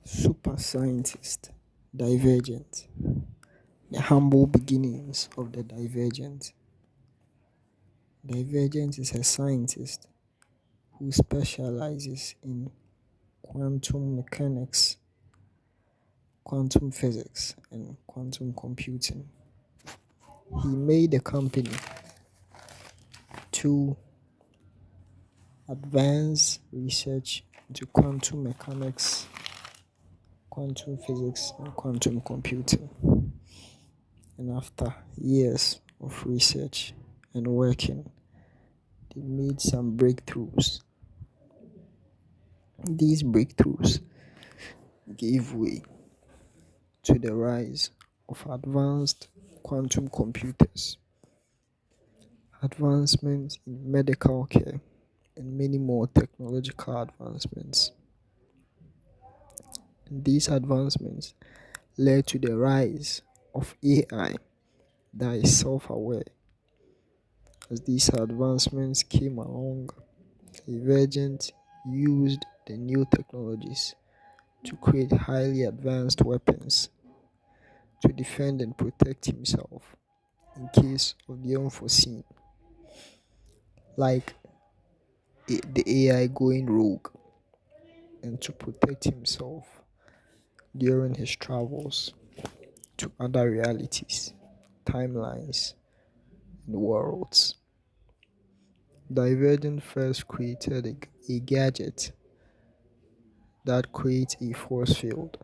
Super scientist, Divergent. The humble beginnings of the Divergent. Divergent is a scientist who specializes in quantum mechanics, quantum physics, and quantum computing. He made a company to advance research into quantum mechanics, quantum physics, and quantum computing. And after years of research and working, they made some breakthroughs. These breakthroughs gave way to the rise of advanced quantum computers, advancements in medical care, and many more technological advancements. And these advancements led to the rise of AI that is self aware. As these advancements came along, Divergent used the new technologies to create highly advanced weapons to defend and protect himself in case of the unforeseen, like the AI going rogue, and to protect himself during his travels to other realities, timelines, and worlds. Divergent first created a gadget that creates a force field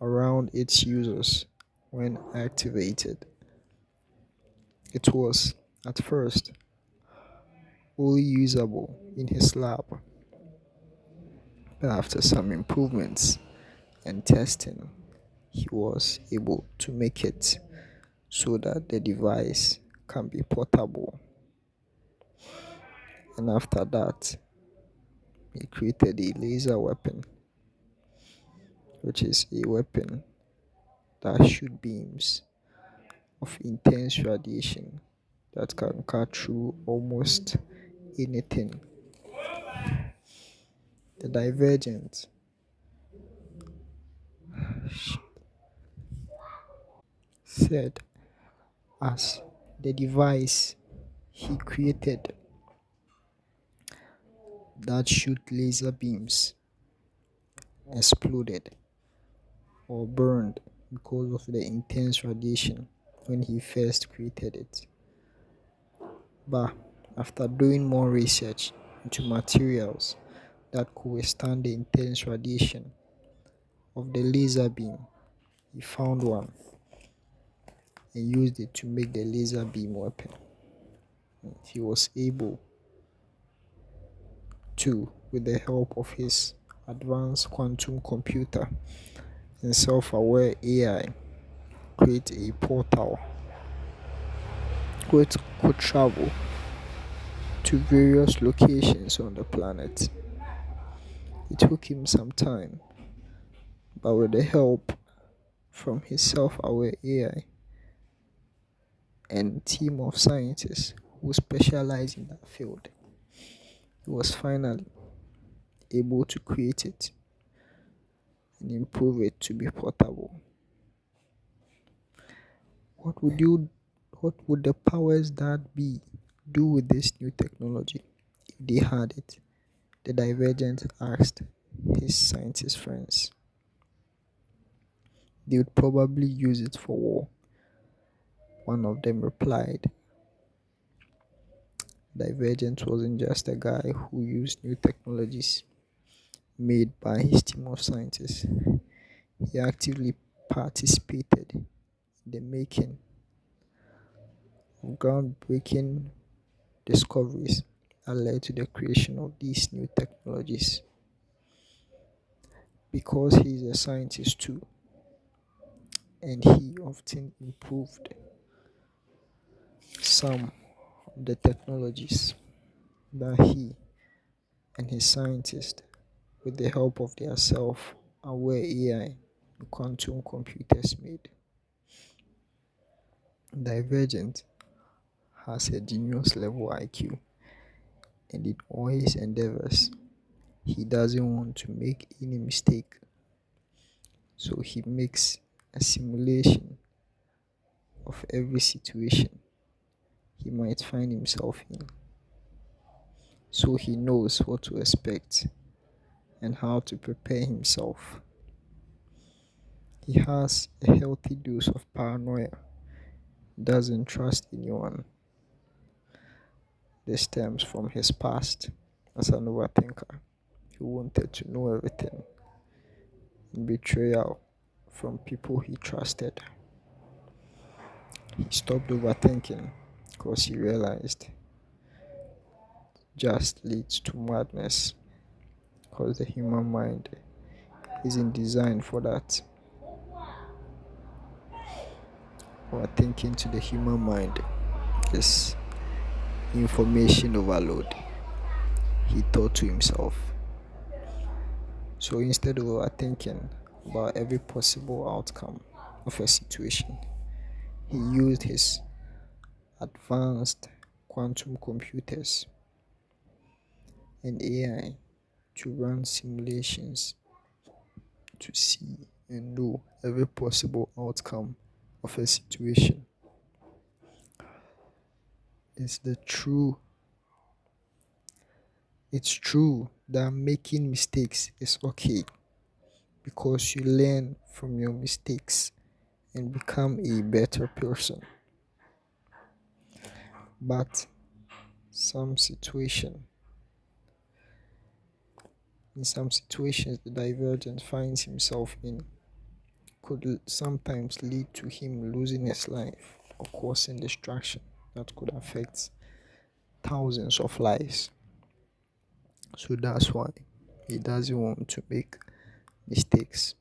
around its users when activated. It was, at first, only usable in his lab, but after some improvements and testing, he was able to make it so that the device can be portable. And after that, he created a laser weapon, which is a weapon that shoots beams of intense radiation that can cut through almost anything. The Divergent said as the device he created that shoot laser beams exploded or burned because of the intense radiation when he first created it. But after doing more research into materials that could withstand the intense radiation of the laser beam, he found one and used it to make the laser beam weapon. He was able to, with the help of his advanced quantum computer and self aware AI, create a portal which could travel to various locations on the planet. It took him some time, but with the help from his self aware AI and team of scientists who specialize in that field, he was finally able to create it and improve it to be portable. What would you what would the powers that be do with this new technology if they had it? The Divergent asked his scientist friends. They would probably use it for war. One of them replied, Divergent wasn't just a guy who used new technologies made by his team of scientists. He actively participated in the making of groundbreaking discoveries that led to the creation of these new technologies. Because he is a scientist too, and he often improved some of the technologies that he and his scientists, with the help of their self aware AI and quantum computers, made. Divergent has a genius level IQ, and in all his endeavors, he doesn't want to make any mistake. So he makes a simulation of every situation he might find himself in. So he knows what to expect and how to prepare himself. He has a healthy dose of paranoia, doesn't trust anyone. This stems from his past as an overthinker who wanted to know everything, and betrayal from people he trusted. He stopped overthinking because he realized just leads to madness because the human mind isn't designed for that. Overthinking to the human mind is information overload, he thought to himself. So instead of overthinking about every possible outcome of a situation, he used his advanced quantum computers and AI to run simulations to see and know every possible outcome of a situation. It's the true it's true that making mistakes is okay because you learn from your mistakes and become a better person. But some situation in some situations the divergent finds himself in could sometimes lead to him losing his life or causing destruction that could affect thousands of lives. So that's why he doesn't want to make mistakes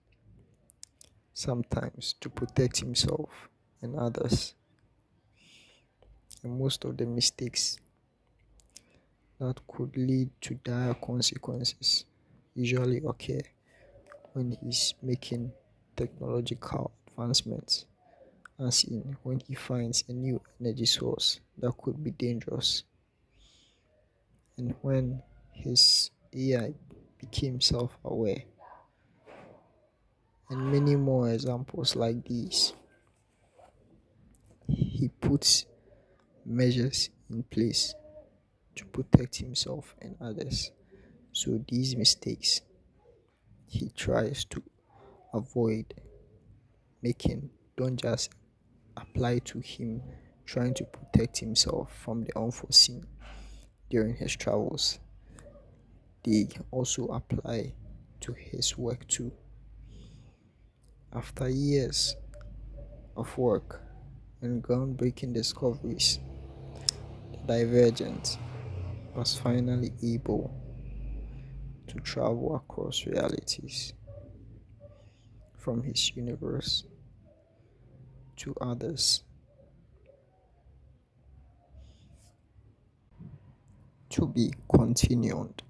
sometimes to protect himself and others. And most of the mistakes that could lead to dire consequences usually occur when he's making technological advancements, as in when he finds a new energy source that could be dangerous, and when his AI became self aware, and many more examples like these. He puts measures in place to protect himself and others. So these mistakes he tries to avoid making don't just apply to him trying to protect himself from the unforeseen during his travels. They also apply to his work too. After years of work and groundbreaking discoveries, the Divergent was finally able to travel across realities from his universe to others, to be continued.